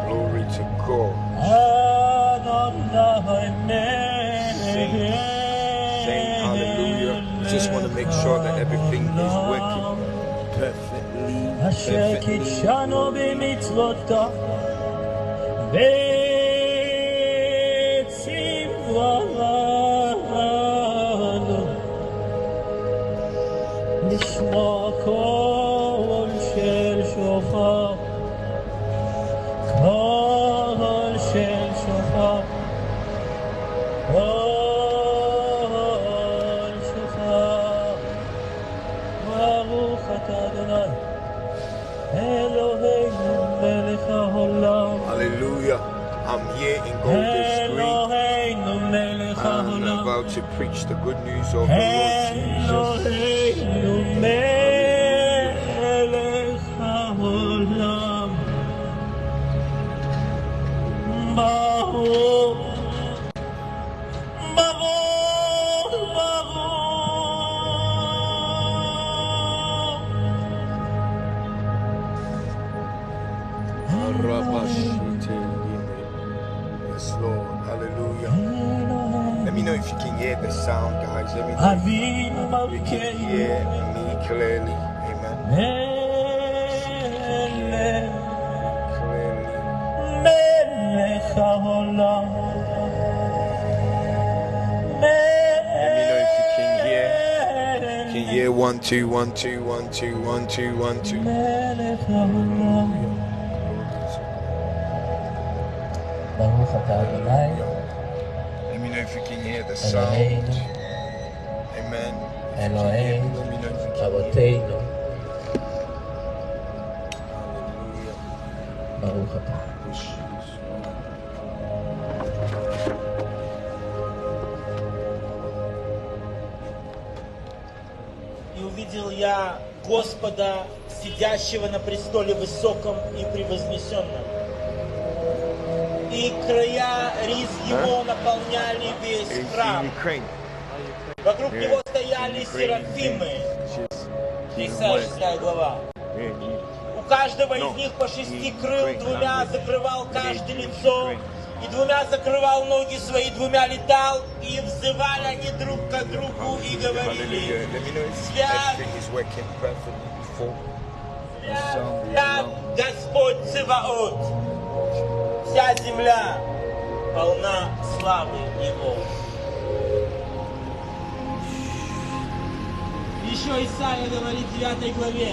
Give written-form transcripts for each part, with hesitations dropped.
Glory to God. Saying hallelujah. We just want to make sure that everything is working perfectly. נשמע קול של שופר, קול של שופר, קול שופר. ברוך אתה אדוני אלוהינו מלך העולם. Hallelujah. I'm here in Golder's Green. I'm about to preach the good news of the Lord Yes, Lord. Hallelujah. Let me know if you can hear the sound, guys. Let me know if you can hear me clearly. Amen. Let me know if you can hear. Can you hear 1 2 1 2 1 2 1 2 1 2. Let me know if you can hear the sound. Amen. Elohim, Avoteinu, Baruch Ata. И увидел я Господа, сидящего на престоле высоком и превознесенном. И края риз его наполняли весь храм. Вокруг него стояли серафимы. 36 глава. У каждого из них по 6 крыл, 2 закрывал каждое лицо, и 2 закрывал ноги свои, 2 летал, и взывали они друг к другу и говорили: Свят, свят Господь Циваот. Вся земля полна славы Его. Еще Исаия говорит в 9 главе: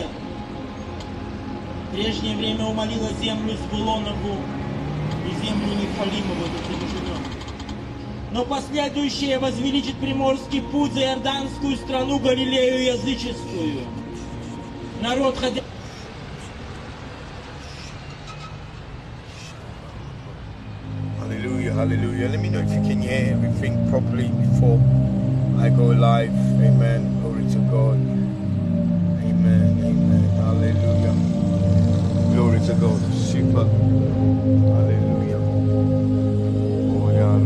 прежнее время умолила землю Сбулонову и землю Нефалимову, где мы живем. Но последующее возвеличит приморский путь за Иорданскую страну, Галилею языческую. Народ ходил. Hallelujah. Let me know if you can hear everything properly before I go live. Amen. Glory to God. Amen. Amen. Hallelujah. Glory to God. Super. Hallelujah. Oh, yeah.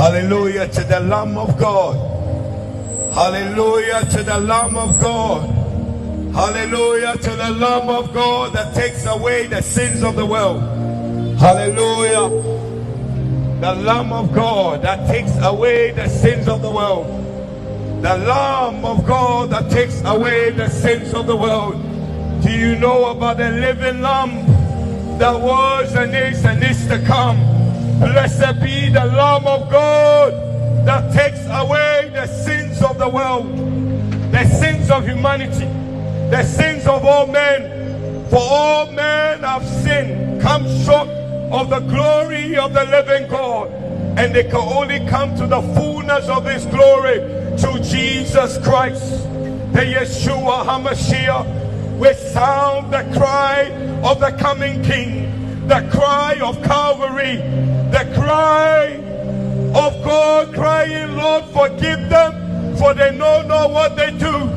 Hallelujah to the Lamb of God. Hallelujah to the Lamb of God. Hallelujah to the Lamb of God that takes away the sins of the world. Hallelujah. The Lamb of God that takes away the sins of the world. The Lamb of God that takes away the sins of the world. Do you know about the living Lamb that was and is to come? Blessed be the Lamb of God that takes away the sins of the world, the sins of humanity, the sins of all men. For all men have sinned, come short of the glory of the living God, and they can only come to the fullness of His glory through Jesus Christ, the Yeshua HaMashiach. We sound the cry of the coming King, the cry of Calvary, the cry of God crying, Lord, forgive them, for they know not what they do.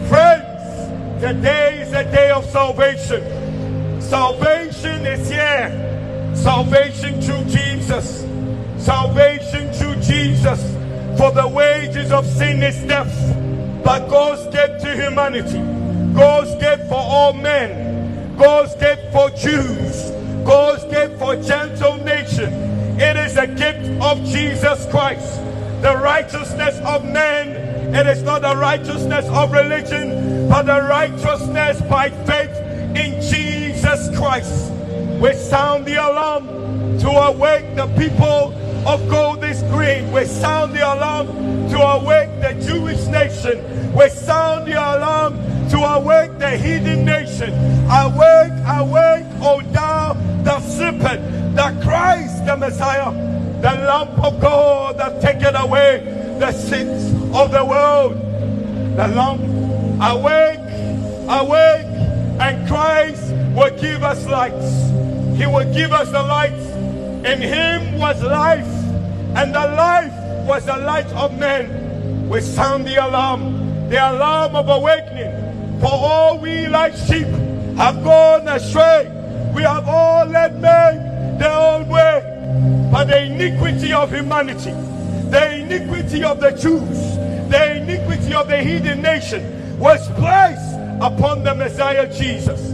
Friends, today is a day of salvation. Salvation is here. Salvation through Jesus. Salvation through Jesus. For the wages of sin is death, but God's gift to humanity, God's gift for all men, God's gift for Jews, God's gift for gentle nation. It is a gift of Jesus Christ. The righteousness of men, it is not the righteousness of religion, but the righteousness by faith in Jesus Christ. We sound the alarm to awake the people of Golden Green. We sound the alarm to awake the Jewish nation. We sound the alarm to awake the heathen nation. Awake, awake, O thou that sleepest, the Christ, the Messiah, the Lamb of God that taketh away the sins of the world. The Lamb, awake, awake, and Christ will give us lights. He will give us the light. In Him was life, and the life was the light of men. We sound the alarm of awakening. For all we like sheep have gone astray. We have all led men their own way. But the iniquity of humanity, the iniquity of the Jews, the iniquity of the heathen nation was placed upon the Messiah Jesus.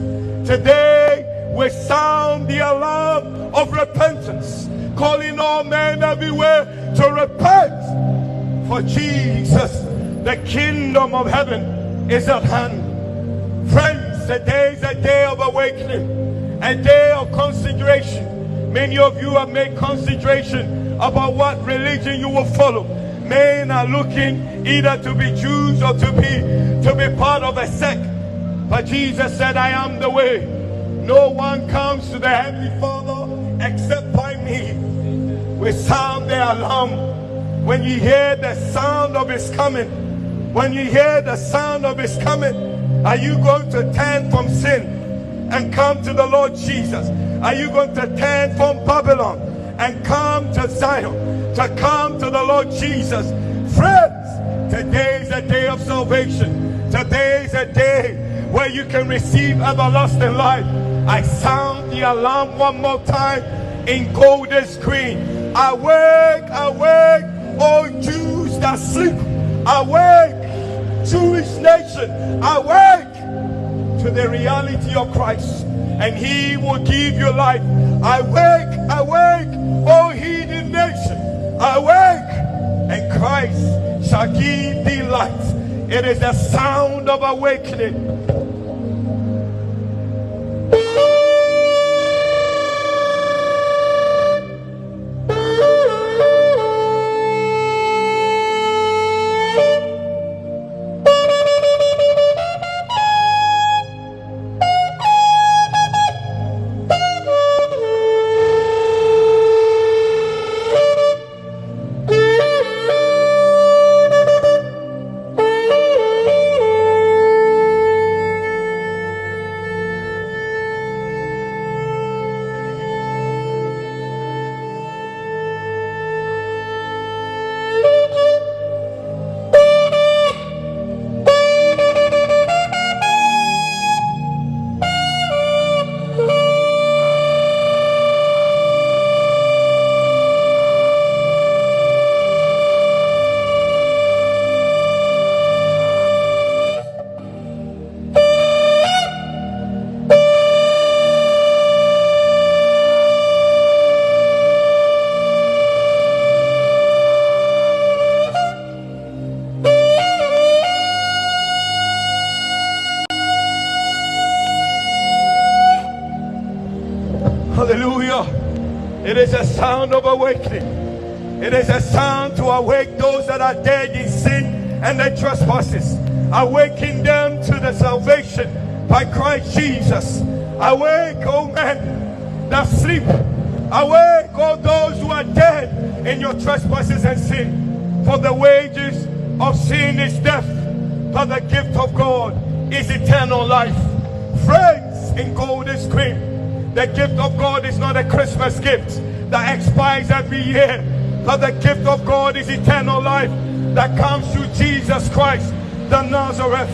Today we sound the alarm of repentance, calling all men everywhere to repent. For Jesus, the kingdom of heaven, is at hand. Friends, today is a day of awakening, a day of consideration. Many of you have made consideration about what religion you will follow. Men are looking either to be Jews or to be part of a sect. But Jesus said, I am the way. No one comes to the Heavenly Father except by me. We sound the alarm. When you hear the sound of His coming, when you hear the sound of His coming, are you going to turn from sin and come to the Lord Jesus? Are you going to turn from Babylon and come to Zion, to come to the Lord Jesus? Friends, today is a day of salvation. Today is a day where you can receive everlasting life. I sound the alarm one more time in Golden Screen. Awake, awake, all Jews that sleep. Awake, Jewish nation. Awake to the reality of Christ, and He will give you life. Awake, awake, all heathen nation. Awake, and Christ shall give thee light. It is the sound of awakening. sound of awakening. It is a sound to awake those that are dead in sin and their trespasses. Awaken them to the salvation by Christ Jesus. Awake, O men that sleep. Awake, O those who are dead in your trespasses and sin. For the wages of sin is death, but the gift of God is eternal life. Friends in Golden Screen, the gift of God is not a Christmas gift that expires every year, but the gift of God is eternal life that comes through Jesus Christ, the Nazareth.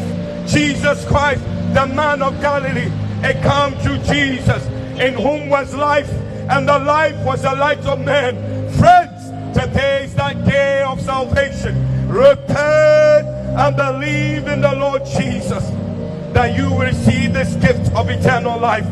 Jesus Christ, the man of Galilee. It comes through Jesus, in whom was life, and the life was the light of men. Friends, today is that day of salvation. Repent and believe in the Lord Jesus, that you will receive this gift of eternal life.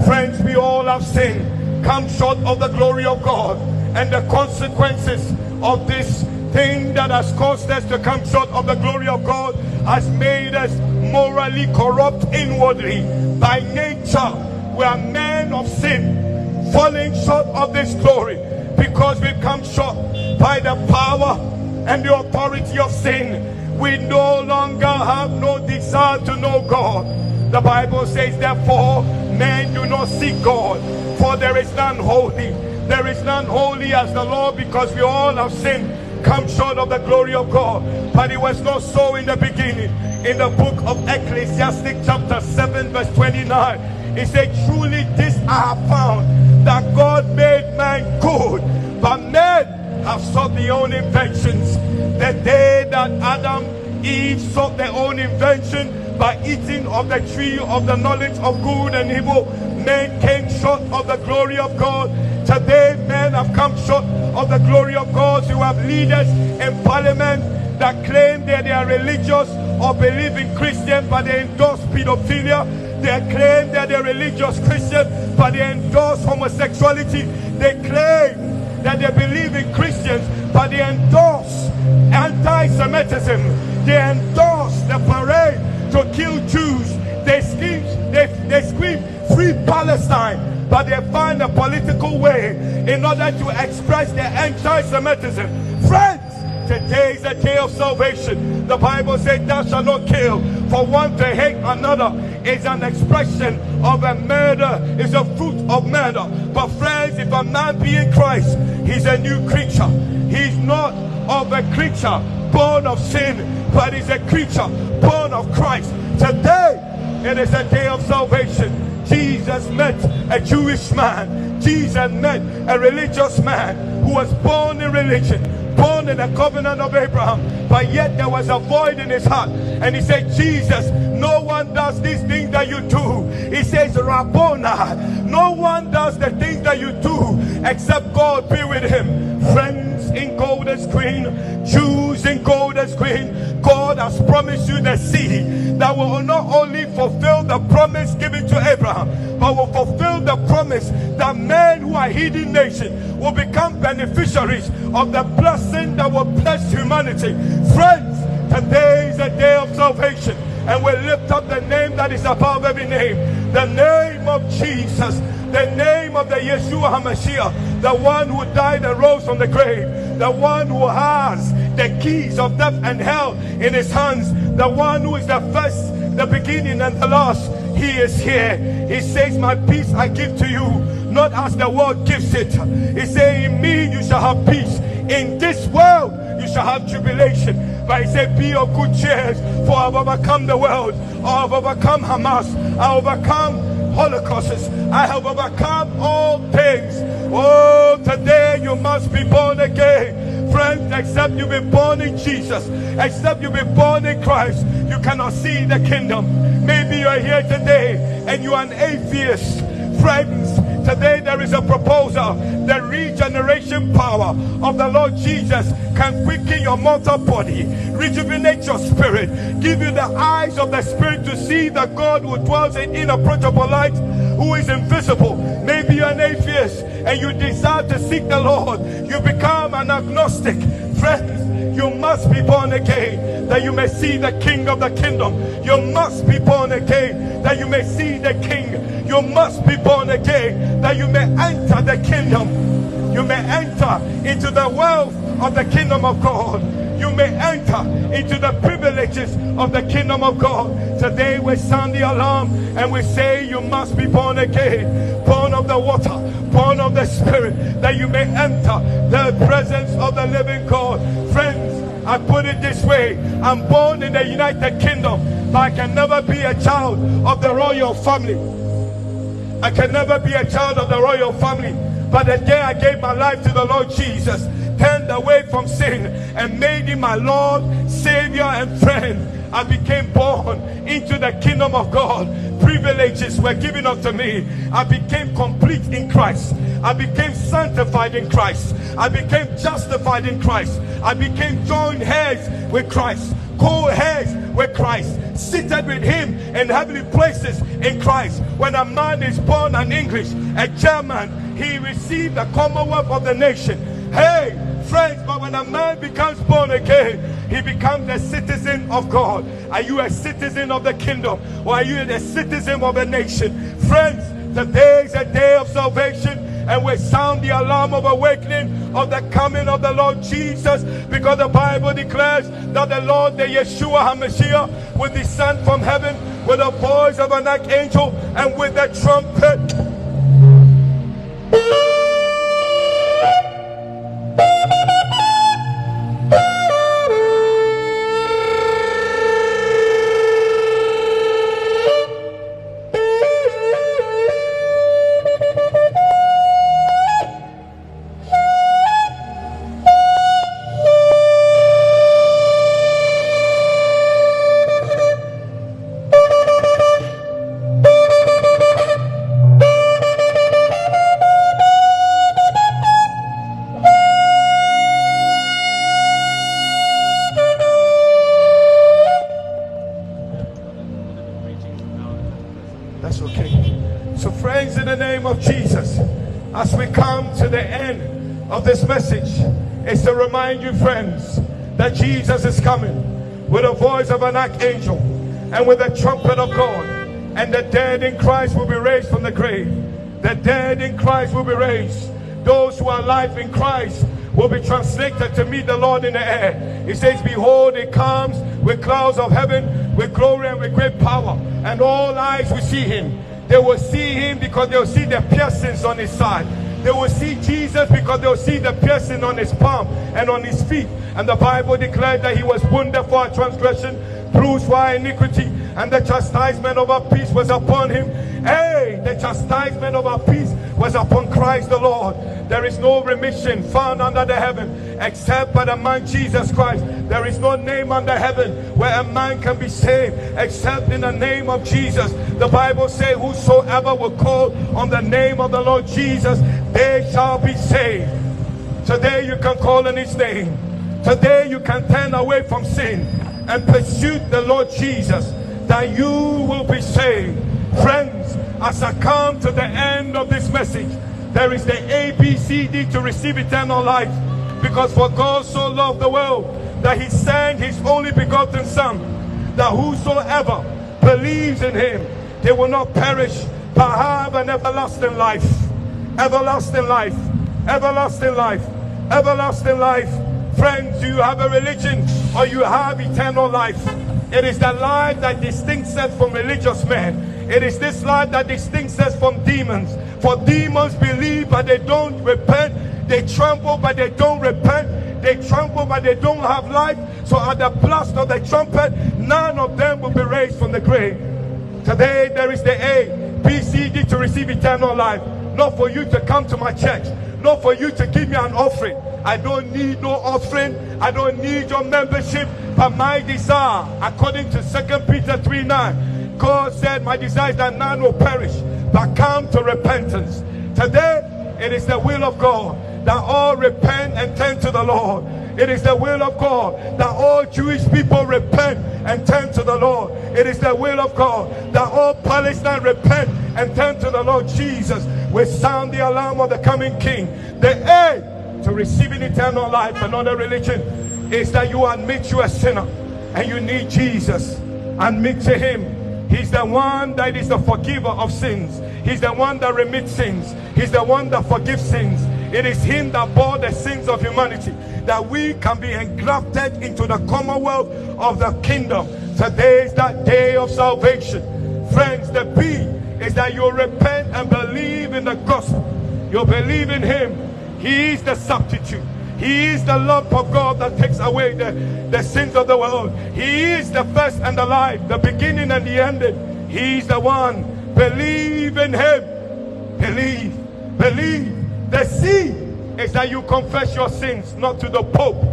Friends, we all have sinned, come short of the glory of God, and the consequences of this thing that has caused us to come short of the glory of God has made us morally corrupt inwardly. By nature, we are men of sin, falling short of this glory because we've come short. By the power and the authority of sin, we no longer have no desire to know God. The Bible says, therefore, men do not seek God, for there is none holy. There is none holy as the Lord, because we all have sinned, come short of the glory of God. But it was not so in the beginning. In the book of Ecclesiastes chapter 7 verse 29, it said, truly this I have found, that God made man good, but men have sought their own inventions. The day that Adam, Eve sought their own invention by eating of the tree of the knowledge of good and evil, men came short of the glory of God. Today men have come short of the glory of God. You have leaders in parliament that claim that they are religious or believe in Christian, but they endorse pedophilia. They claim that they're religious Christian, but they endorse homosexuality. They claim that they believe in Christians, but they endorse anti-Semitism. They endorse the parade to kill Jews. They scream free Palestine, but they find a political way in order to express their anti-Semitism. Friends, today is a day of salvation. The Bible says, thou shalt not kill. For one to hate another is an expression of a murder, is a fruit of murder. But friends, if a man be in Christ, he's a new creature. He's not of a creature born of sin, but he's a creature born of Christ. Today, it is a day of salvation. Jesus met a Jewish man. Jesus met a religious man who was born in religion, born in the covenant of Abraham, but yet there was a void in his heart. And he said, Jesus, no one does these things that you do. He says, Rabboni, no one does the things that you do except God be with him. Friends in Golden Screen, Jews in Golden Screen, God has promised you the seed that will not only fulfill the promise given to Abraham, but will fulfill the promise that men who are heathen nations will become beneficiaries of the blessing that will bless humanity. Friends, today is a day of salvation, and we lift up the name that is above every name, the name of Jesus, the name of the Yeshua HaMashiach, the one who died and rose from the grave, the one who has the keys of death and hell in his hands, the one who is the first, the beginning and the last. He is here. He says, my peace I give to you, not as the world gives it. He says, in me you shall have peace. In this world you shall have tribulation. But he said, be of good cheer, for I have overcome the world. I have overcome Hamas. I have overcome Holocausts. I have overcome all things. Oh, today you must be born again. Friends, except you've been born in Jesus, except you've been born in Christ, you cannot see the kingdom. Maybe you're here today and you are an atheist. Friends, today there is a proposal. The regeneration power of the Lord Jesus can quicken your mortal body, rejuvenate your spirit, give you the eyes of the spirit to see the God who dwells in inapproachable light, who is invisible. Maybe you're an atheist and you desire to seek the Lord. You become an agnostic. Friends, you must be born again that you may see the King of the kingdom. You must be born again that you may see the King. You must be born again that you may enter the kingdom. You may enter into the wealth of the kingdom of God. You may enter into the privileges of the kingdom of God. Today we sound the alarm and we say you must be born again, born of the water, born of the Spirit, that you may enter the presence of the living God. Friends, I put it this way: I'm born in the United Kingdom, but I can never be a child of the royal family. I can never be a child of the royal family. But the day I gave my life to the Lord Jesus, turned away from sin and made him my Lord, Savior and friend, I became born into the kingdom of God. Privileges were given unto me. I became complete in Christ. I became sanctified in Christ. I became justified in Christ. I became joined heirs with Christ, co-heirs with Christ, seated with him in heavenly places in Christ. When a man is born an English, a German, he received the commonwealth of the nation. Hey, friends, but when a man becomes born again, he becomes a citizen of God. Are you a citizen of the kingdom, or are you a citizen of a nation? Friends, today is a day of salvation, and we sound the alarm of awakening of the coming of the Lord Jesus, because the Bible declares that the Lord, the Yeshua HaMashiach, will descend from heaven with the voice of an archangel and with the trumpet. As we come to the end of this message, is to remind you, friends, that Jesus is coming with the voice of an archangel and with the trumpet of God, and the dead in Christ will be raised from the grave. The dead in Christ will be raised. Those who are alive in Christ will be translated to meet the Lord in the air. He says, behold, he comes with clouds of heaven, with glory and with great power, and all eyes will see him. They will see him because they will see the piercings on his side. They will see Jesus because they will see the piercing on his palm and on his feet. And the Bible declared that he was wounded for our transgression, bruised for our iniquity, and the chastisement of our peace was upon him. Hey, the chastisement of our peace was upon Christ the Lord. There is no remission found under the heaven except by the man Jesus Christ. There is no name under heaven where a man can be saved except in the name of Jesus. The Bible says, whosoever will call on the name of the Lord Jesus, they shall be saved. Today you can call on his name. Today you can turn away from sin and pursue the Lord Jesus, that you will be saved. Friends, as I come to the end of this message, there is the ABCD to receive eternal life. Because for God so loved the world that he sent his only begotten Son, that whosoever believes in him, they will not perish but have an everlasting life. Everlasting life. Everlasting life. Everlasting life. Friends, do you have a religion or you have eternal life? It is the life that distincts us from religious men. It is this life that distincts us from demons. For demons believe but they don't repent. They tremble but they don't repent. They tremble but they don't have life. So at the blast of the trumpet, none of them will be raised from the grave. Today there is the A, B, C, D to receive eternal life. Not for you to come to my church. Not for you to give me an offering. I don't need no offering. I don't need your membership. But my desire, according to 2 Peter 3:9, God said, my desire is that none will perish, but come to repentance. Today, it is the will of God that all repent and turn to the Lord. It is the will of God that all Jewish people repent and turn to the Lord. It is the will of God that all Palestine repent and turn to the Lord Jesus. We sound the alarm of the coming King. The aim to receiving eternal life, another religion, is that you admit you are a sinner and you need Jesus. Admit to him. He's the one that is the forgiver of sins. He's the one that remits sins. He's the one that forgives sins. It is him that bore the sins of humanity, that we can be engrafted into the commonwealth of the kingdom. Today is that day of salvation. Friends, the B is that you repent and believe in the gospel. You believe in him. He is the substitute. He is the love of God that takes away the sins of the world. He is the first and the life, the beginning and the ending. He is the one. Believe in him. Believe. Believe. The C is that you confess your sins, not to the Pope,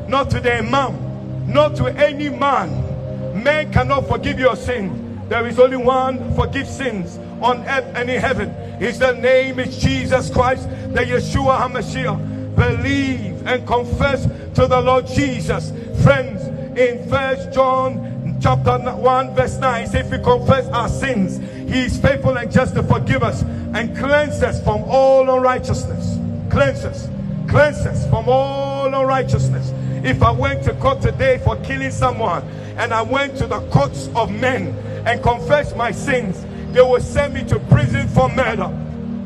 not to the Imam, not to any man. Man cannot forgive your sin. There is only one forgives sins on earth and in heaven. His name is Jesus Christ, the Yeshua HaMashiach. Believe and confess to the Lord Jesus. Friends, in 1 John chapter 1 verse 9, it says, if we confess our sins, he is faithful and just to forgive us and cleanse us from all unrighteousness. Cleanse us from all unrighteousness. If I went to court today for killing someone, and I went to the courts of men and confessed my sins, they will send me to prison for murder.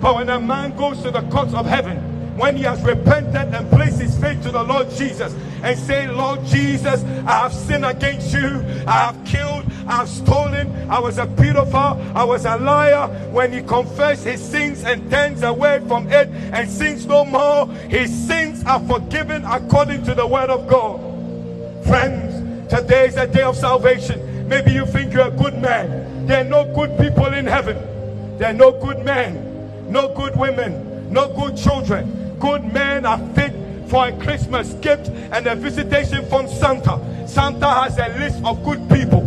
But when a man goes to the courts of heaven, when he has repented and placed his faith to the Lord Jesus and say, Lord Jesus, I have sinned against you, I have killed, I have stolen, I was a pedophile, I was a liar. When he confesses his sins and turns away from it and sins no more, his sins are forgiven according to the word of God. Friends, today is a day of salvation. Maybe you think you're a good man. There are no good people in heaven. There are no good men, no good women, no good children. Good men are fit for a Christmas gift and a visitation from Santa. Santa has a list of good people.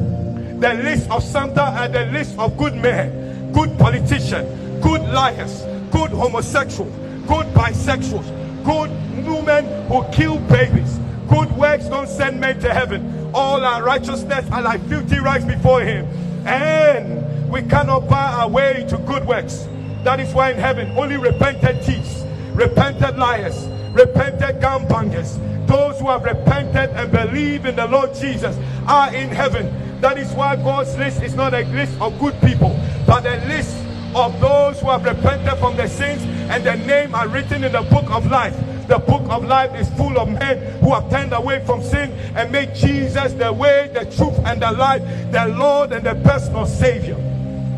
The list of Santa and the list of good men, good politicians, good liars, good homosexuals, good bisexuals, good women who kill babies. Good works don't send men to heaven. All our righteousness are like filthy rags before him. And we cannot buy our way to good works. That is why in heaven only repentant thieves, repentant liars, repentant gangbangers, those who have repented and believe in the Lord Jesus are in heaven. That is why God's list is not a list of good people, but a list of those who have repented from their sins and their name are written in the book of life. The book of life is full of men who have turned away from sin and made Jesus the way, the truth, and the life, the Lord and the personal Savior.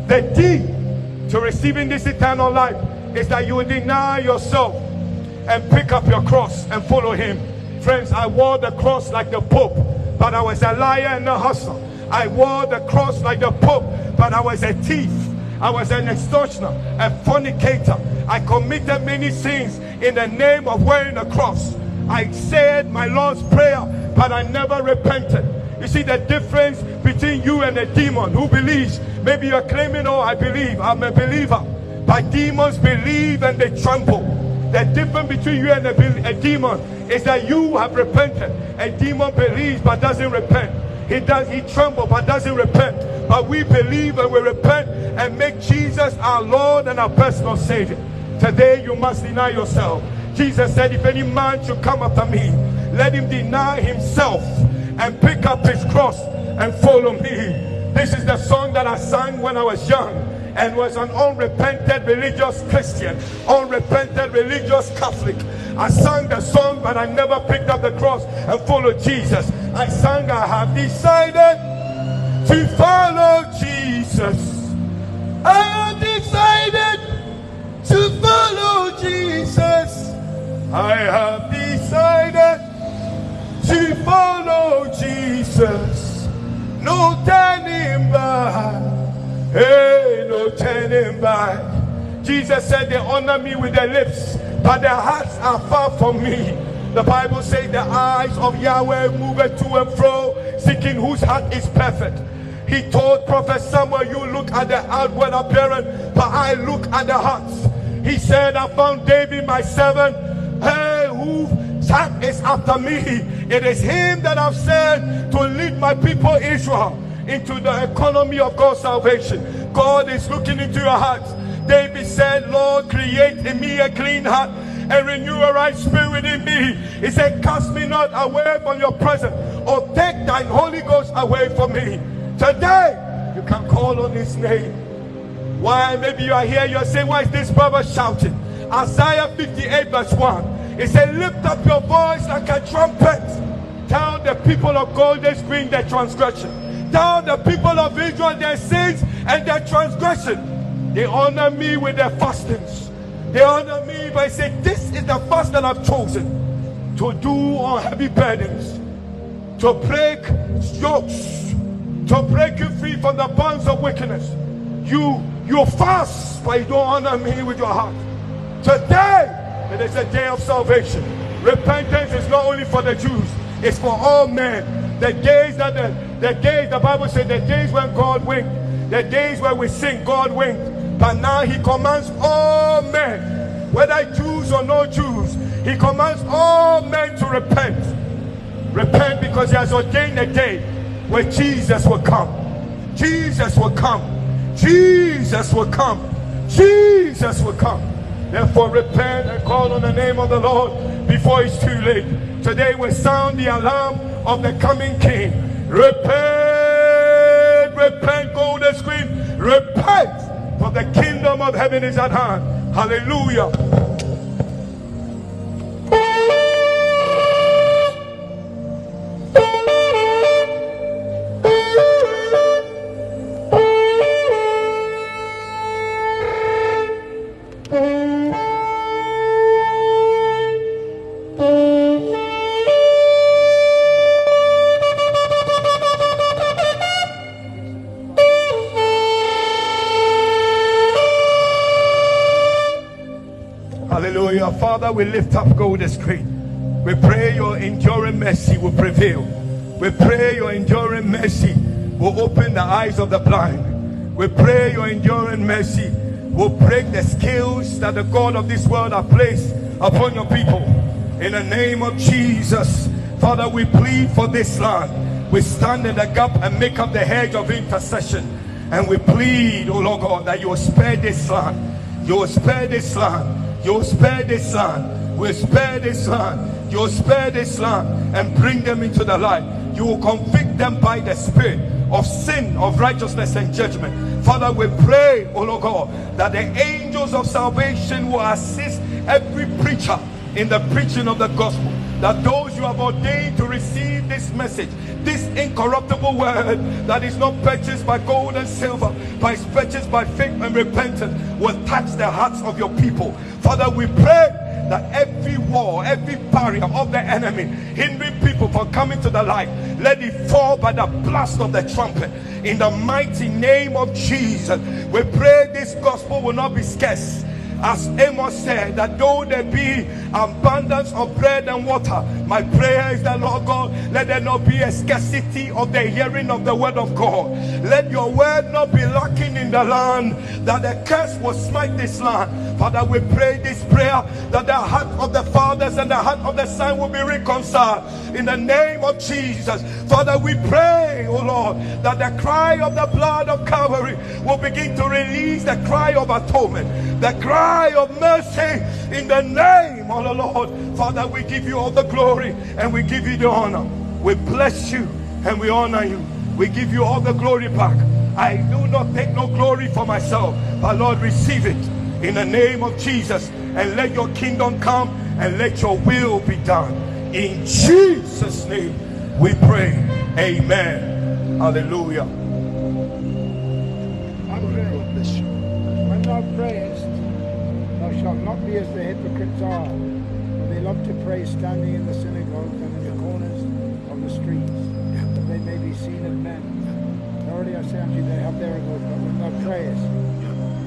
The D to receiving this eternal life is that you will deny yourself and pick up your cross and follow him. Friends, I wore the cross like the Pope, but I was a liar and a hustler. I wore the cross like the Pope, but I was a thief. I was an extortioner, a fornicator. I committed many sins in the name of wearing a cross. I said my Lord's Prayer, but I never repented. You see the difference between you and a demon who believes. Maybe you're claiming, oh, I believe, I'm a believer. But demons believe and they tremble. The difference between you and a demon is that you have repented. A demon believes but doesn't repent. He trembles but doesn't repent. But we believe and we repent and make Jesus our Lord and our personal Savior. Today you must deny yourself. Jesus said, if any man should come after me, let him deny himself and pick up his cross and follow me. This is the song that I sang when I was young and was an unrepented religious Christian, unrepented religious Catholic. I sang the song, but I never picked up the cross and followed Jesus. I sang, I have decided to follow Jesus. I have decided to follow Jesus. I have decided to follow Jesus. No turning back. Hey, no turning back. Jesus said they honor me with their lips, but their hearts are far from me. The Bible says the eyes of Yahweh move to and fro, seeking whose heart is perfect. He told Prophet Samuel, you look at the outward appearance, but I look at the hearts. He said, I found David my servant, hey, whose heart is after me. It is him that I've sent to lead my people Israel into the economy of God's salvation. God is looking into your hearts. David said, Lord, create in me a clean heart and renew a right spirit in me. He said, cast me not away from your presence, or take thine Holy Ghost away from me. Today, you can call on his name. Why? Maybe you are here, you are saying, why is this brother shouting? Isaiah 58 verse 1. It said, lift up your voice like a trumpet. Tell the people of Golden Screen their transgression. Tell the people of Israel their sins and their transgression. They honor me with their fastings. They honor me by saying, this is the fast that I've chosen to do on heavy burdens, to break yokes, to break you free from the bonds of wickedness. You fast, but you don't honor me with your heart. Today, it is a day of salvation. Repentance is not only for the Jews, it's for all men. The days that the Bible said, the days when God winked, the days where we sing, God winked. But now he commands all men, whether Jews or no Jews, he commands all men to repent. Repent, because he has ordained a day where Jesus will come. Jesus will come. Jesus will come. Jesus will come. Therefore repent and call on the name of the Lord before it's too late. Today we sound the alarm of the coming King. Repent, repent, Golden Screen. Repent, for the kingdom of heaven is at hand. Hallelujah. Father, we lift up Golden Screen. We pray your enduring mercy will prevail. We pray your enduring mercy will open the eyes of the blind. We pray your enduring mercy will break the scales that the God of this world has placed upon your people. In the name of Jesus, Father, we plead for this land. We stand in the gap and make up the hedge of intercession. And we plead, oh Lord God, that you will spare this land. You will spare this land. You will spare this land. We spare this land. You will spare this land and bring them into the light. You will convict them by the Spirit of sin, of righteousness and judgment. Father, we pray, oh Lord God, that the angels of salvation will assist every preacher in the preaching of the gospel. That those you have ordained to receive this message, this incorruptible word that is not purchased by gold and silver, but is purchased by faith and repentance, will touch the hearts of your people. Father, we pray that every wall, every barrier of the enemy hindering people from coming to the light, let it fall by the blast of the trumpet. In the mighty name of Jesus, we pray this gospel will not be scarce. As Amos said, that though there be abundance of bread and water, my prayer is that, Lord God, let there not be a scarcity of the hearing of the word of God. Let your word not be lacking in the land, that the curse will smite this land. Father, we pray this prayer, that the heart of the fathers and the heart of the son will be reconciled. In the name of Jesus, Father, we pray, oh Lord, that the cry of the blood of Calvary will begin to release the cry of atonement, the cry of mercy in the name of the Lord. Father, we give you all the glory and we give you the honor. We bless you and we honor you. We give you all the glory back. I do not take no glory for myself, but Lord, receive it in the name of Jesus, and let your kingdom come and let your will be done. In Jesus' name we pray. Amen. Hallelujah. When thou prayest, thou shalt not be as the hypocrites are, for they love to pray standing in the synagogues and in the corners of the streets, that they may be seen of men. Verily I say unto you, they have their reward. But when thou prayest,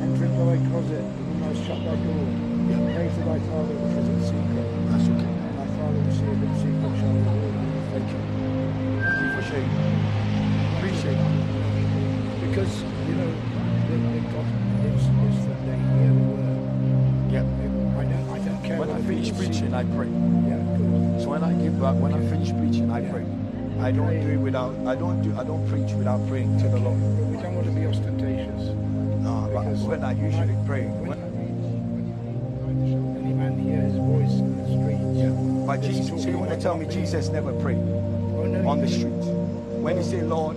enter into thy closet, and when thou shut thy door, pray to thy Father which is in secret. That's okay. And thy Father which is in secret shall reward you. Thank you. Thank you for sharing. Appreciate it. Because, you know, the gospel is that they hear the word. Yeah. I don't care. When I finish preaching, I pray. Yeah, good. So when I give back, when I finish preaching, I pray. I don't do it without. I don't preach without praying to the Lord. But we don't want to be ostentatious. No, but when I usually pray. Any man hear his voice in the streets. Yeah. But Jesus, so you want to tell me Jesus never prayed on the street? When he said, Lord,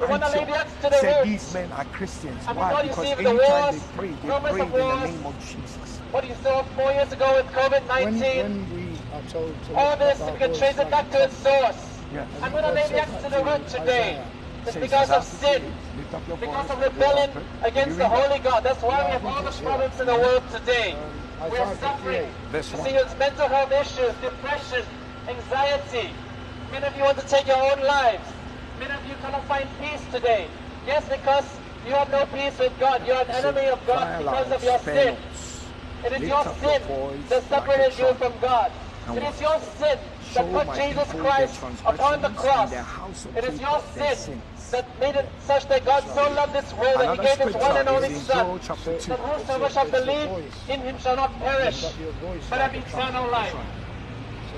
We want to lay the axe to the said roots. these men are Christians. And Why? because you Because see the anytime wars, they pray in rumors the of wars. name of Jesus. What you saw 4 years ago with COVID-19, When we are told to all lift this, up we our can voice trace it like back a to its trumpet, source. Yeah. I'm going to lay the axe to the root today. Isaiah, It's because of sin, because of rebellion against the Holy God. That's why we have all the problems in the world today. We are suffering. You see, it's mental health issues, depression, anxiety. Many of you want to take your own lives. Many of you cannot find peace today. Yes, because you have no peace with God. You're an enemy of God because of your sin. It is your sin that separated you from God. It is your sin that put Jesus Christ upon the cross. It is your sin that made it such that God so loved this world that He gave His one and only Son, that whosoever shall believe in Him shall not perish, but have eternal life.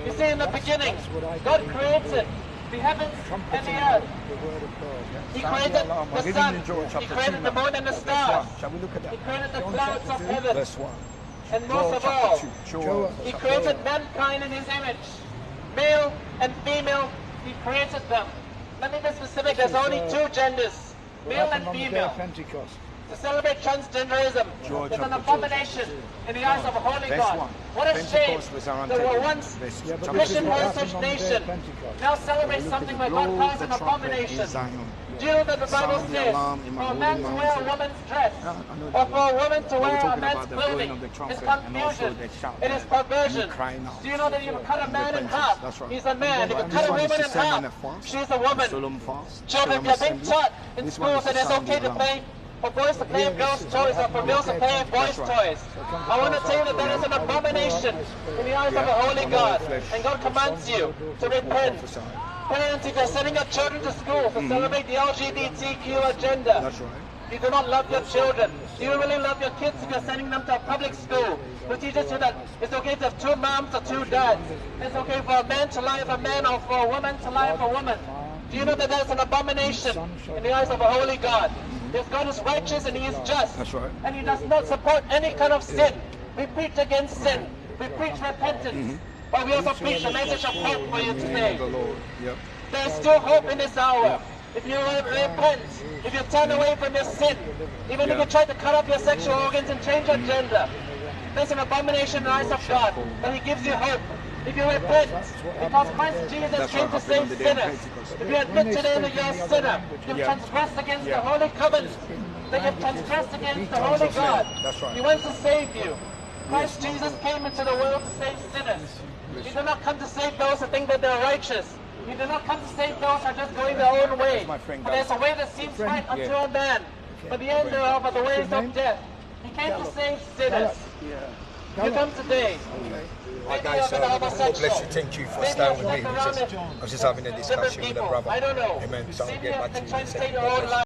You see, in the beginning, God created the heavens and the earth. He created the sun. He created the moon and the stars. He created the clouds of heaven. And most of all, He created mankind in His image. Male and female, He created them. Let me be specific, there's only two genders, male and female. To celebrate transgenderism is an abomination in the eyes of a holy God. What a shame that we're once a Christian heritage nation now celebrate something that God calls an abomination. Do you know that the Bible says for a man to wear a woman's dress or for a woman to wear a man's clothing is confusion, it is perversion. Do you know that if you cut a man in half, he's a man. If you cut a woman in half, she's a woman. Children, you're being taught in schools that it's okay to play for boys to play with girls' toys or for girls to play with boys' toys. I want to tell you that that is an abomination in the eyes of a holy God. And God commands you to repent. Parents, if you're sending your children to school to celebrate the LGBTQ agenda, you do not love your children. Do you really love your kids if you're sending them to a public school who teaches you that it's okay to have two moms or two dads? It's okay for a man to lie with a man or for a woman to lie with a woman. Do you know that that's an abomination in the eyes of a holy God? Because God is righteous and He is just. That's right. And He does not support any kind of sin. We preach against sin. We preach repentance. But we also preach a message of hope for you today. There is still hope in this hour. If you repent, if you turn away from your sin, even if you try to cut off your sexual organs and change your gender, there's an abomination in the eyes of God. But He gives you hope. If you repent, because Christ Jesus came to save sinners. If you admit today that you're a sinner, you've transgressed against the holy covenant, that you've transgressed against the holy God. He wants to save you. Christ Jesus came into the world to save sinners. He did not come to save those who think that they're righteous. He did not come to save those who are just going their own way. For there's a way that seems right unto a man, but the end thereof are the ways of death. He came to save sinners. You come today. Hi guys, God bless you. Thank you for staying with me. I was just having a discussion with a brother. I don't know. Amen. So I'll get back to you in a second. Your own life.